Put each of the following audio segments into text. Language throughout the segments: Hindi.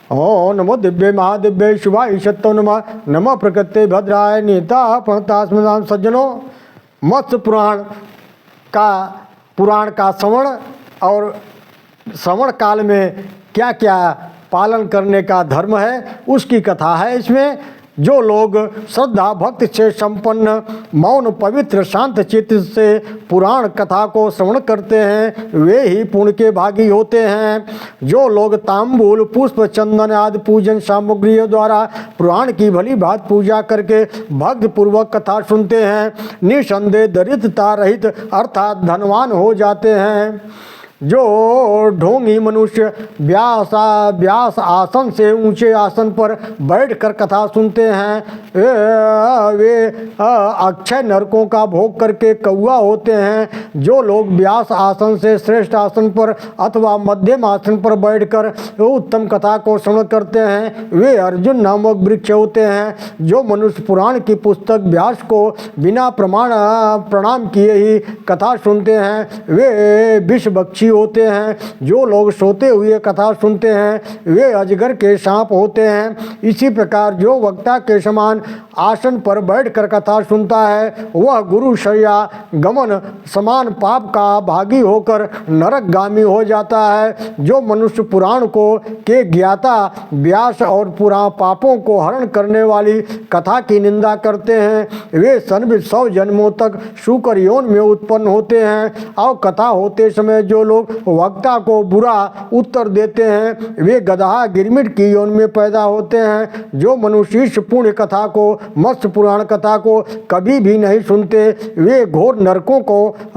ओ नमो दिव्य महादिव्य शिवाय सत्तो नमः नमः प्रकृति भद्राय नेता प्रणतास्मदान। सज्जनों, मत्स्य पुराण का श्रवण और श्रवण काल में क्या क्या पालन करने का धर्म है उसकी कथा है। इसमें जो लोग श्रद्धा भक्ति से संपन्न मौन पवित्र शांत चित्त से पुराण कथा को श्रवण करते हैं वे ही पुण्य के भागी होते हैं। जो लोग तांबूल पुष्प चंदन आदि पूजन सामग्रियों द्वारा पुराण की भली भांति पूजा करके भक्ति पूर्वक कथा सुनते हैं निसंदेह दरिद्रता रहित अर्थात धनवान हो जाते हैं। जो ढोंगी मनुष्य व्यास आसन से ऊंचे आसन पर बैठकर कथा सुनते हैं वे अक्षय नरकों का भोग करके कौआ होते हैं। जो लोग व्यास आसन से श्रेष्ठ आसन पर अथवा मध्यम आसन पर बैठकर उत्तम कथा को श्रवण करते हैं वे अर्जुन नामक वृक्ष होते हैं। जो मनुष्य पुराण की पुस्तक व्यास को बिना प्रणाम किए ही कथा सुनते हैं वे विषभक्षी होते हैं। जो लोग सोते हुए कथा सुनते हैं वे अजगर के सांप होते हैं। इसी प्रकार जो वक्ता के समान आसन पर बैठकर कथा सुनता है वह गुरु शैया गमन समान पाप का भागी होकर नरकगामी हो जाता है। जो मनुष्य पुराण को के ज्ञाता व्यास और पुराण पापों को हरण करने वाली कथा की निंदा करते हैं वे सनबित 100 जन्मों तक शुकर योन में उत्पन्न होते हैं। और कथा होते समय जो लोग वक्ता को बुरा उत्तर देते हैं वे गदहा गिरमिट की योन में पैदा होते हैं। जो मनुष्य इस पुण्य कथा को मत्स्य पुराण कथा को कभी भी नहीं सुनते वे घोर नरकों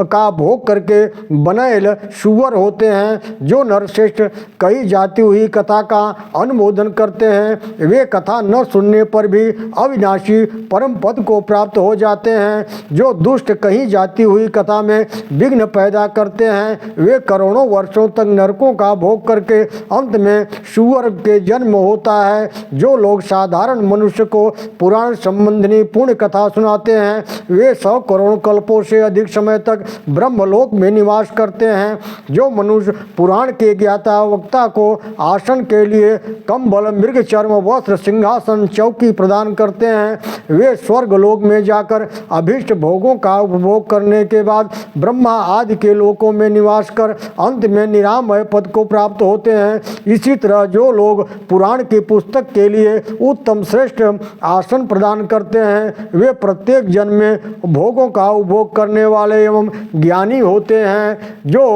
का भोग करके बनैल सुअर होते हैं। जो नरश्रेष्ठ कही जाती हुई कथा का अनुमोदन करते हैं वे कथा न सुनने पर भी अविनाशी परम पद को प्राप्त हो जाते हैं। जो दुष्ट कही जाती हुई कथा में विघ्न पैदा करते हैं वे करोड़ों वर्षों तक नरकों का भोग करके अंत में सुअर के जन्म होता है। जो लोग साधारण मनुष्य को पुराण संबंधी पुण्य कथा सुनाते हैं वे 100 करोड़ कल्पों से अधिक समय तक ब्रह्मलोक में निवास करते हैं। जो मनुष्य पुराण के ज्ञाता वक्ता को आसन के लिए कंबल मृग चर्म वस्त्र सिंहासन चौकी प्रदान करते हैं वे स्वर्ग लोक में जाकर अभीष्ट भोगों का उपभोग करने के बाद ब्रह्मा आदि के लोकों में निवास कर अंत में निरामय पद को प्राप्त होते हैं। इसी तरह जो लोग पुराण की पुस्तक के लिए उत्तम श्रेष्ठ आसन प्रदान करते हैं वे प्रत्येक जन्म में भोगों का उपभोग करने वाले एवं ज्ञानी होते हैं। जो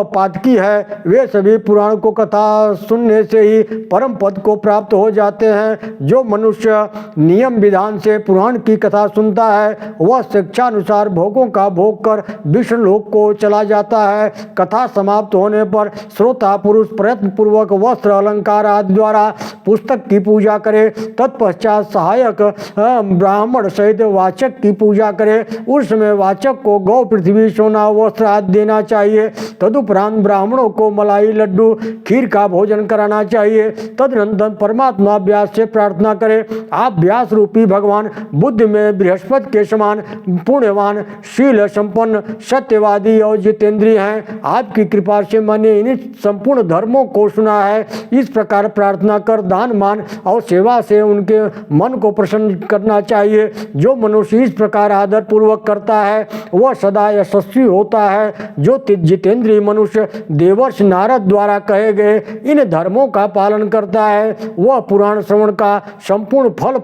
पातकी है वे सभी पुराण को कथा सुनने से ही परम पद को प्राप्त हो जाते हैं। जो मनुष्य नियम विधान से पुराण की कथा सुनता है वह शिक्षानुसार भोगों का भोग कर विष्णु लोक को चला जाता है। कथा समाप्त होने पर श्रोता पुरुष प्रयत्न पूर्वक वस्त्र अलंकार आदि द्वारा पुस्तक की पूजा करे तत्पश्चात सहायक ब्राह्मण सहित वाचक की पूजा करे। उस समय वाचक को गौ पृथ्वी सोना वस्त्र आदि देना चाहिए। तदुपरांत ब्राह्मणों को मलाई लड्डू खीर का भोजन कराना चाहिए। तदनंतर परमात्मा व्यास से प्रार्थना करें आप व्यास रूपी भगवान बुद्ध में बृहस्पति के समान पुण्यवान शील संपन्न सत्यवादी और जितेंद्रिय हैं। आपकी कृपा से मैंने इन संपूर्ण धर्मों को सुना है। इस प्रकार प्रार्थना कर दान मान और सेवा से उनके मन को प्रसन्न करना चाहिए। जो मनुष्य इस प्रकार आदर पूर्वक करता है वह सदा यशस्वी होता है। जो जितेंद्रिय मनुष्य देवर्षि नारद द्वारा कहे गए इन धर्मों का पालन करता है वह पुराण श्रवण का संपूर्ण फल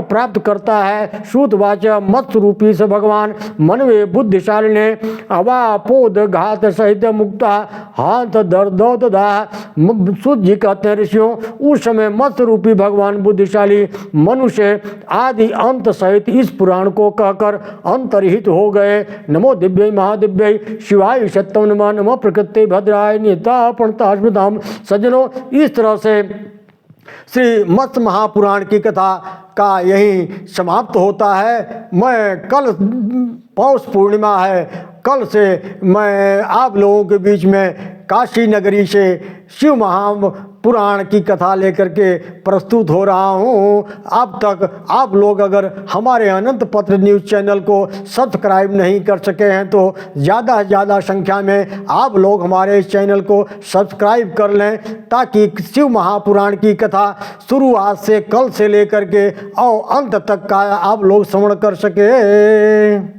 प्राप्त करता है। श्रुतवाच मत्स्य रूपी से भगवान मनवे बुद्धिशाली ने अवापोद घात सहित मुक्ता हाथ दर्दोदा सुध जी कहते हैं ऋषियों उस समय मत्स्य रूपी भगवान बुद्धिशाली मनुष्य आदि अंत सहित इस पुराण को कहकर अंतर्हित हो गए। नमो दिव्य महादिव्य शिवाय सत्यम नमः नमः प्रकृति भद्राय नेता प्रणतास्मदाम। सज्जनों, इस तरह से श्री मत्स्य महापुराण की कथा का यही समाप्त होता है। मैं कल पौष पूर्णिमा है, कल से मैं आप लोगों के बीच में काशी नगरी से शिव महापुराण की कथा लेकर के प्रस्तुत हो रहा हूँ। अब तक आप लोग अगर हमारे अनंत पत्र न्यूज़ चैनल को सब्सक्राइब नहीं कर सके हैं तो ज़्यादा से ज़्यादा संख्या में आप लोग हमारे इस चैनल को सब्सक्राइब कर लें, ताकि शिव महापुराण की कथा शुरुआत से कल से लेकर के और अंत तक का आप लोग श्रवण कर सके।